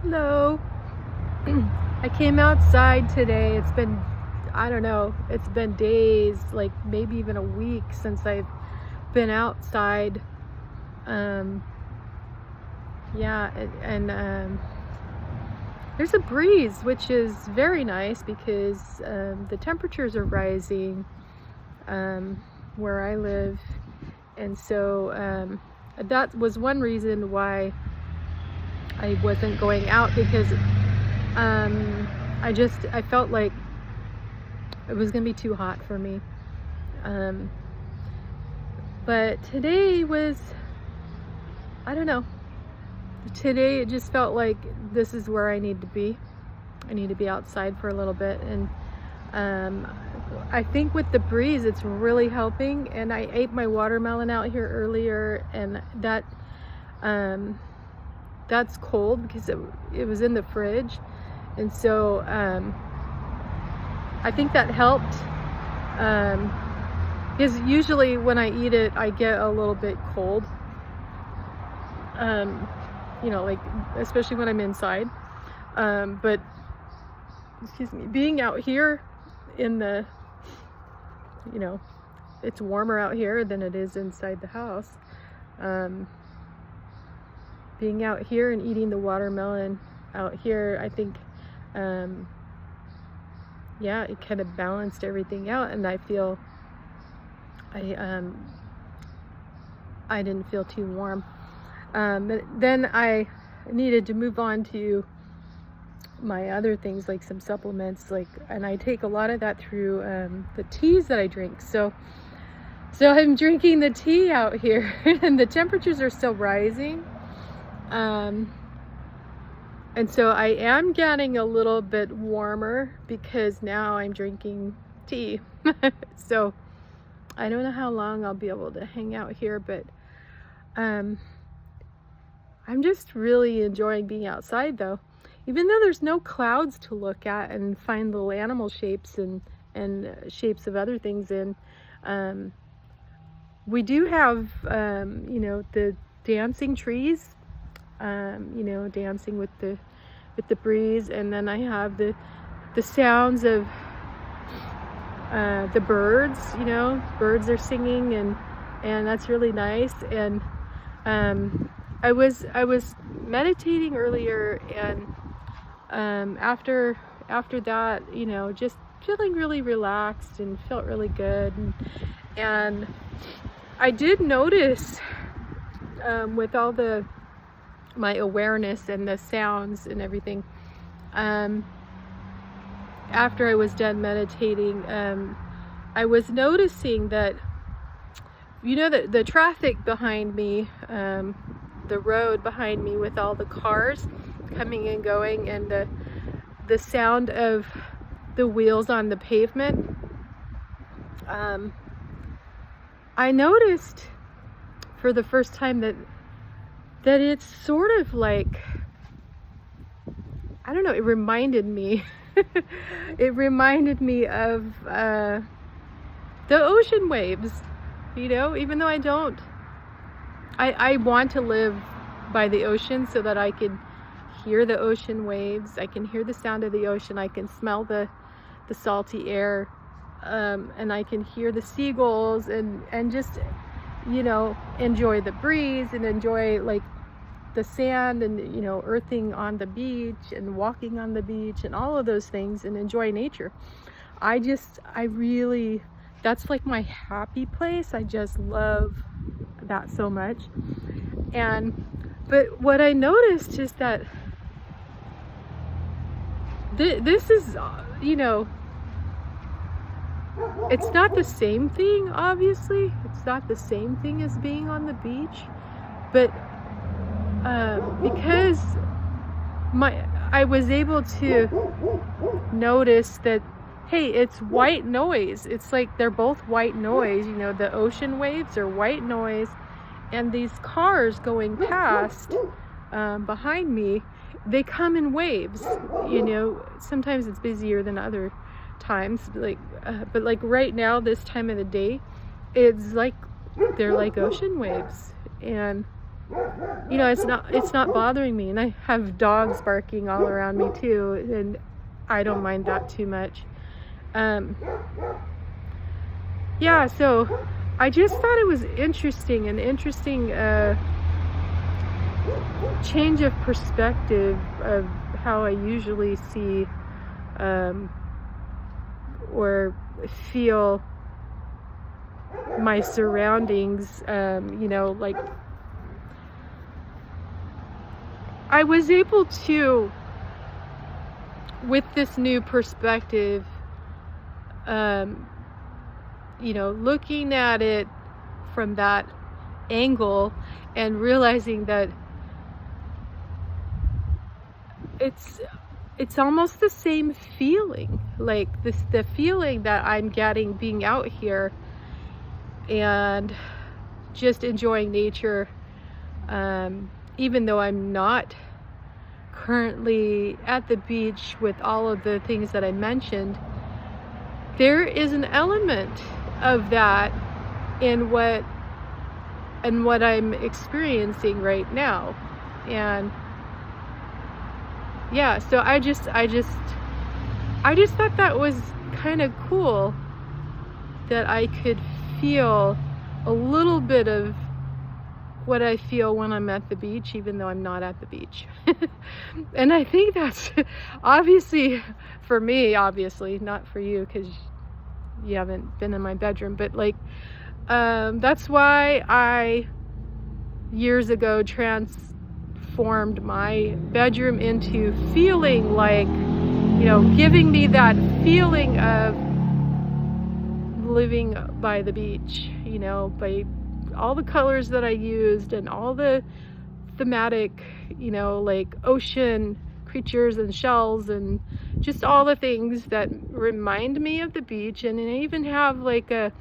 Hello. I came outside today. It's been, I don't know, it's been days, like maybe even a week since I've been outside. Um, yeah, and there's a breeze, which is very nice because the temperatures are rising where I live. And so that was one reason why I wasn't going out, because I felt like it was gonna be too hot for me. But today was, I don't know, today it just felt like this is where I need to be. I need to be outside for a little bit, and I think with the breeze it's really helping. And I ate my watermelon out here earlier, and that's cold because it was in the fridge, and so I think that helped, because usually when I eat it I get a little bit cold, like especially when I'm inside, but excuse me, being out here in the, it's warmer out here than it is inside the house. Being out here and eating the watermelon out here, I think, it kind of balanced everything out, and I feel I didn't feel too warm. But then I needed to move on to my other things, like some supplements, and I take a lot of that through the teas that I drink. So I'm drinking the tea out here, and the temperatures are still rising. And so I am getting a little bit warmer because now I'm drinking tea. So I don't know how long I'll be able to hang out here, but I'm just really enjoying being outside, though. Even though there's no clouds to look at and find little animal shapes and shapes of other things in, we do have, the dancing trees, dancing with the breeze, and then I have the sounds of the birds. Birds are singing, and that's really nice. And I was meditating earlier, and after that, just feeling really relaxed and felt really good. And I did notice, with all my awareness and the sounds and everything, after I was done meditating, I was noticing that, the traffic behind me, the road behind me with all the cars coming and going, and the sound of the wheels on the pavement, I noticed for the first time that it's sort of like, I don't know, it reminded me of the ocean waves, even though I want to live by the ocean so that I could hear the ocean waves. I can hear the sound of the ocean. I can smell the salty air, and I can hear the seagulls, and just, enjoy the breeze, and enjoy the sand, and earthing on the beach and walking on the beach and all of those things, and enjoy nature. I really, that's like my happy place. I just love that so much. But what I noticed is that this is, it's not the same thing, obviously. It's not the same thing as being on the beach, but because I was able to notice that, hey, it's white noise. It's like they're both white noise. The ocean waves are white noise, and these cars going past behind me, they come in waves. Sometimes it's busier than other times, but right now, this time of the day, it's like they're like ocean waves. And you know, it's not bothering me. And I have dogs barking all around me too, and I don't mind that too much. Yeah, so I just thought it was interesting, an interesting change of perspective of how I usually see or feel my surroundings. You know, like I was able to, with this new perspective, you know, looking at it from that angle and realizing that it's almost the same feeling, like the feeling that I'm getting being out here and just enjoying nature, even though I'm not currently at the beach with all of the things that I mentioned. There is an element of that in what I'm experiencing right now. And yeah, so I just thought that was kind of cool, that I could feel a little bit of what I feel when I'm at the beach, even though I'm not at the beach. And I think that's obviously for me, obviously not for you because you haven't been in my bedroom, but like that's why I years ago transformed my bedroom into feeling like, you know, giving me that feeling of living by the beach, you know, by all the colors that I used and all the thematic, you know, like ocean creatures and shells and just all the things that remind me of the beach. And I even have like a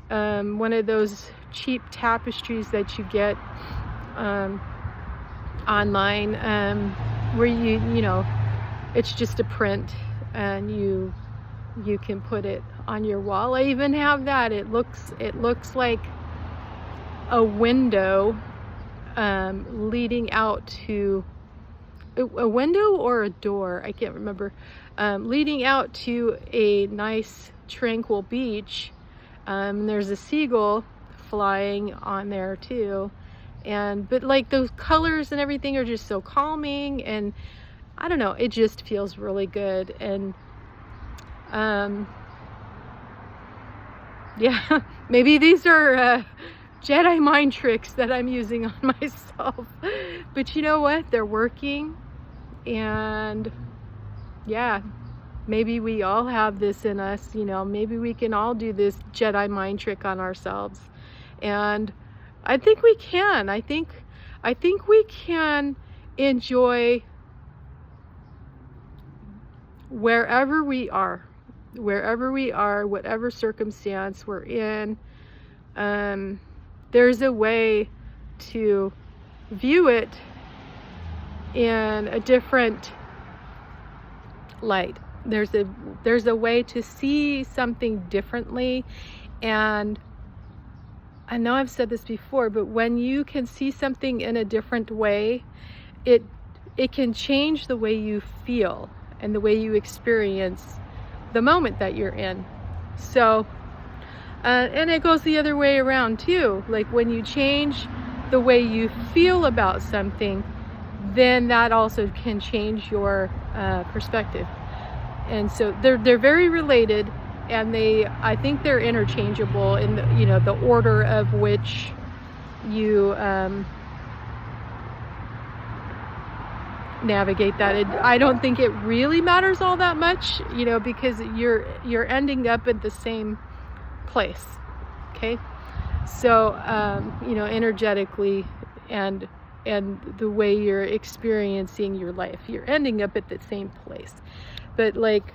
one of those cheap tapestries that you get online, where you know, it's just a print and you can put it on your wall. I even have that. It looks like a window leading out to a window or a door, I can't remember, leading out to a nice tranquil beach. There's a seagull flying on there too, but like those colors and everything are just so calming, and I don't know, it just feels really good. And yeah, maybe these are Jedi mind tricks that I'm using on myself, but you know what, they're working. And yeah, maybe we all have this in us, you know, maybe we can all do this Jedi mind trick on ourselves. And I think we can. I think we can enjoy wherever we are, whatever circumstance we're in. There's a way to view it in a different light. There's a way to see something differently. And I know I've said this before, but when you can see something in a different way, it can change the way you feel and the way you experience the moment that you're in. So and it goes the other way around too. Like when you change the way you feel about something, then that also can change your perspective. And so they're very related, and I think they're interchangeable in the, you know, the order of which you navigate that. I don't think it really matters all that much, you know, because you're ending up at the same place. Okay, so you know, energetically and the way you're experiencing your life, you're ending up at the same place. But like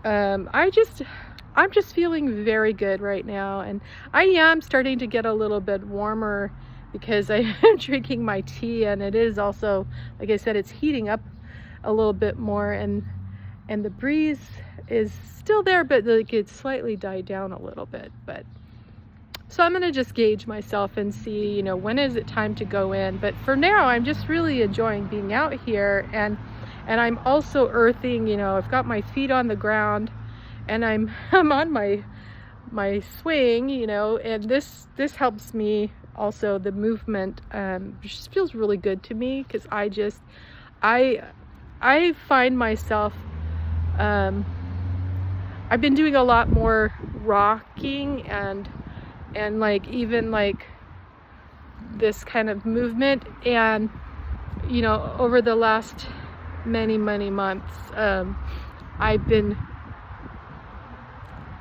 I'm just feeling very good right now, and I am starting to get a little bit warmer because I am drinking my tea, and it is also, like I said, it's heating up a little bit more, and the breeze is still there, but like it's slightly died down a little bit. But So I'm going to just gauge myself and see, when is it time to go in. But for now, I'm just really enjoying being out here, and I'm also earthing. I've got my feet on the ground, and I'm on my swing, and this helps me also. The movement just feels really good to me, because I find myself I've been doing a lot more rocking and like even like this kind of movement, and over the last many months, I've been,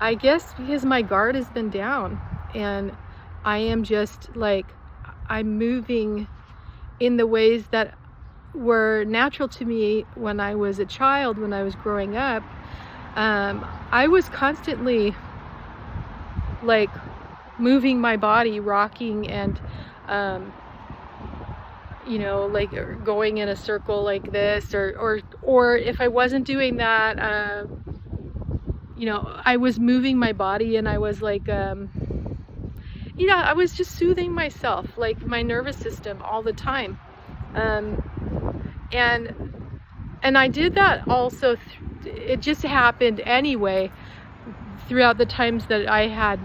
I guess because my guard has been down, and I am just like, I'm moving in the ways that were natural to me when I was a child, when I was growing up. I was constantly like moving my body, rocking, and like going in a circle like this, or if I wasn't doing that, I was moving my body, and I was like, I was just soothing myself, like my nervous system, all the time. And I did that also. It just happened anyway throughout the times that I had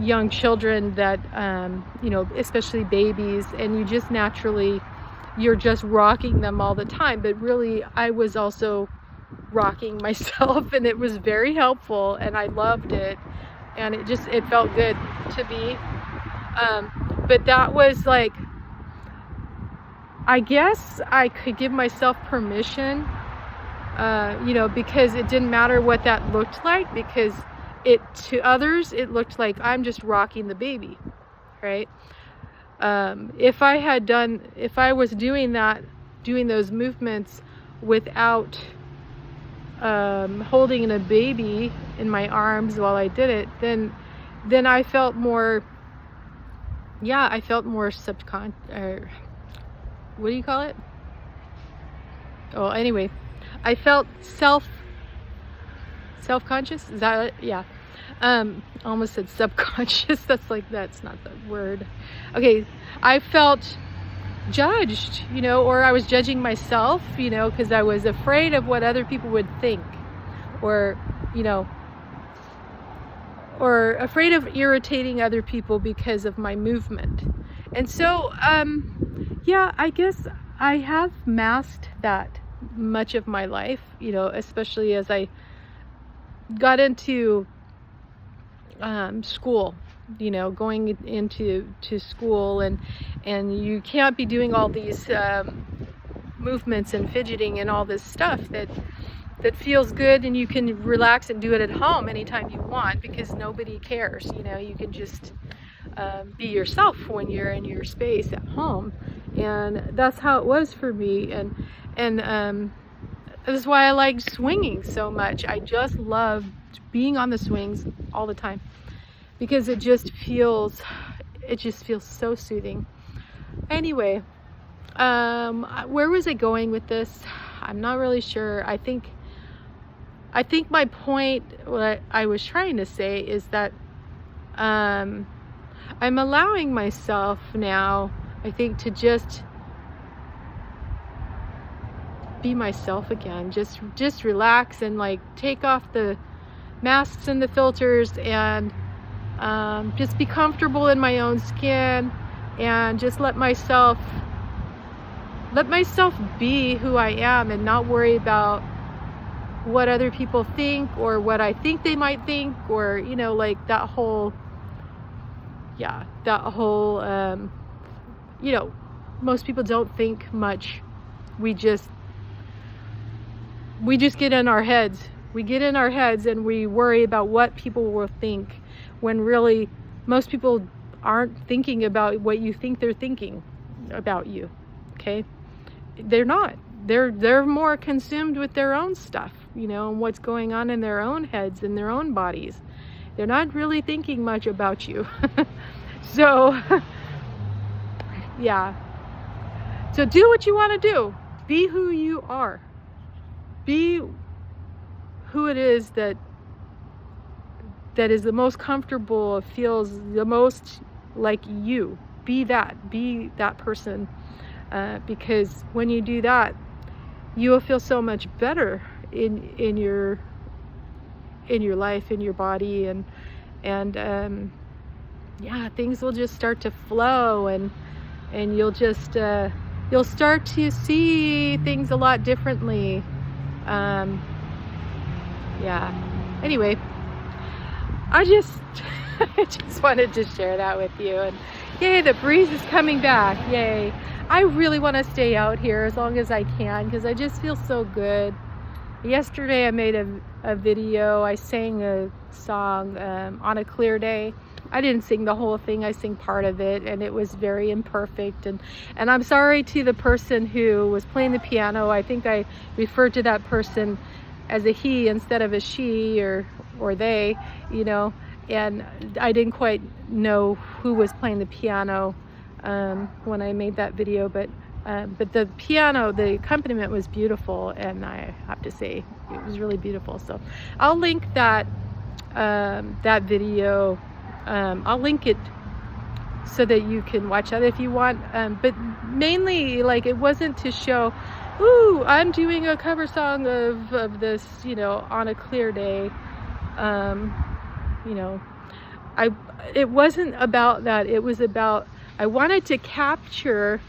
young children that, especially babies, and you just naturally, you're just rocking them all the time. But really, I was also rocking myself, and it was very helpful, and I loved it, and it felt good to me. But that was like, I guess I could give myself permission, because it didn't matter what that looked like, because to others it looked like I'm just rocking the baby, right? If I was doing those movements without holding a baby in my arms while I did it, then I felt more, subconscious, what do you call it? Oh, anyway, I felt self-conscious. Is that it? Yeah. Almost said subconscious. That's not the word. Okay. I felt judged, or I was judging myself, because I was afraid of what other people would think, or afraid of irritating other people because of my movement. And so, I guess I have masked that much of my life, especially as I got into school, going into school, and you can't be doing all these movements and fidgeting and all this stuff that feels good, and you can relax and do it at home anytime you want, because nobody cares. You can just be yourself when you're in your space at home, and that's how it was for me. And that's why I like swinging so much. I just love being on the swings all the time, because it just feels so soothing. Anyway, where was I going with this? I'm not really sure. I think my point, what I was trying to say, is that I'm allowing myself now, I think, to just be myself again, just relax, and like take off the masks and the filters, and just be comfortable in my own skin, and just let myself be who I am, and not worry about what other people think, or what I think they might think, or like that whole most people don't think much. We just get in our heads. We get in our heads, and we worry about what people will think, when really most people aren't thinking about what you think they're thinking about you. Okay? They're not. They're more consumed with their own stuff, and what's going on in their own heads, in their own bodies. They're not really thinking much about you. So, yeah. So do what you want to do. Be who you are. Be who it is that that is the most comfortable, feels the most like you. Be that person, because when you do that, you will feel so much better in your life, in your body, and yeah, things will just start to flow, and you'll just you'll start to see things a lot differently. Yeah. Anyway, I just I just wanted to share that with you. And yay, the breeze is coming back. Yay. I really want to stay out here as long as I can, because I just feel so good. Yesterday I made a video. I sang a song on a clear day. I didn't sing the whole thing. I sang part of it, and it was very imperfect. And I'm sorry to the person who was playing the piano. I think I referred to that person as a he instead of a she or they, you know. And I didn't quite know who was playing the piano when I made that video, but the piano, the accompaniment was beautiful, and I have to say it was really beautiful. So I'll link that that video. I'll link it so that you can watch that if you want. But mainly, like, it wasn't to show, ooh, I'm doing a cover song of this, you know, on a clear day. You know, it wasn't about that. It was about, I wanted to capture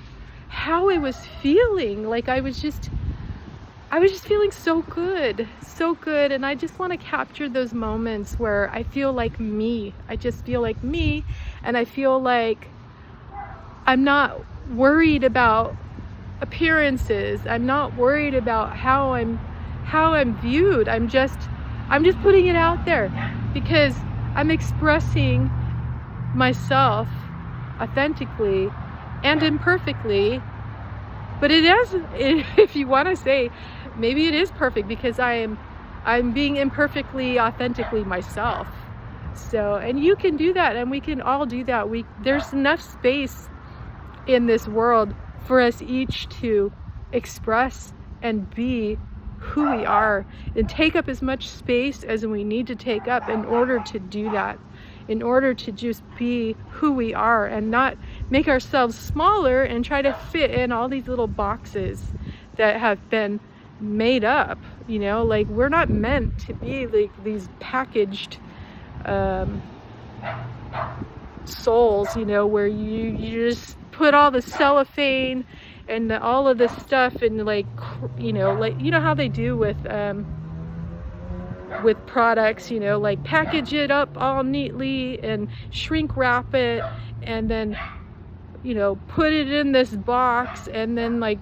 how I was feeling. Like, I was just feeling so good, and I just want to capture those moments where I feel like me. I just feel like me, and I feel like I'm not worried about appearances. I'm not worried about how I'm viewed. I'm just putting it out there because I'm expressing myself authentically and imperfectly. But it is, if you want to say, maybe it is perfect because I'm being imperfectly, authentically myself. So, and you can do that, and we can all do that. There's enough space in this world for us each to express and be who we are, and take up as much space as we need to take up in order to do that, in order to just be who we are and not make ourselves smaller and try to fit in all these little boxes that have been made up. You know, like, we're not meant to be like these packaged souls, you know, where you just put all the cellophane and all of this stuff and, like, you know how they do with products, you know, like, package it up all neatly and shrink wrap it, and then, you know, put it in this box, and then, like,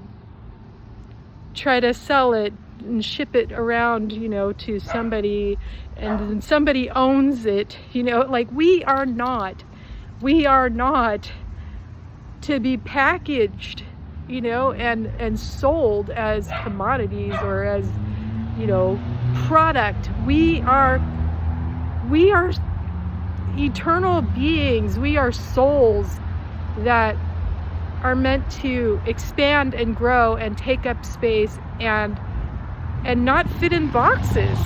try to sell it and ship it around, you know, to somebody, and then somebody owns it, you know. Like, we are not to be packaged, you know, and sold as commodities or as, you know, product. We are eternal beings. We are souls that are meant to expand and grow and take up space and not fit in boxes.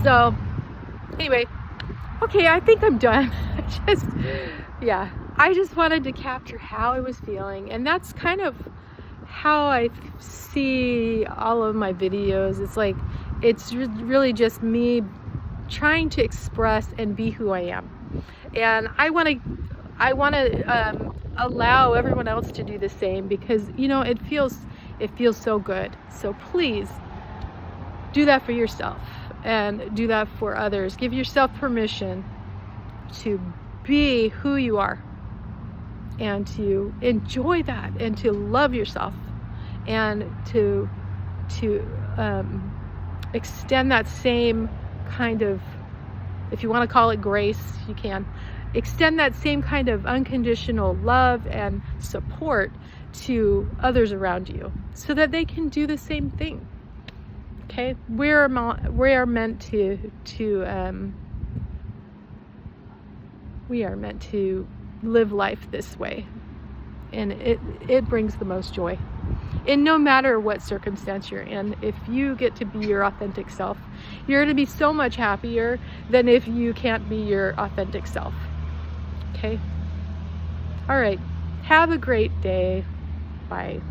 So anyway, okay, I think I'm done. I just wanted to capture how I was feeling, and that's kind of how I see all of my videos. It's like, it's really just me trying to express and be who I am, and I want to allow everyone else to do the same, because, you know, it feels so good. So please do that for yourself and do that for others. Give yourself permission to be who you are, and to enjoy that, and to love yourself, and to extend that same kind of, if you want to call it grace, you can extend that same kind of unconditional love and support to others around you, so that they can do the same thing. Okay, we are meant to live life this way, and it brings the most joy. And no matter what circumstance you're in, if you get to be your authentic self, you're going to be so much happier than if you can't be your authentic self. Okay? All right. Have a great day. Bye.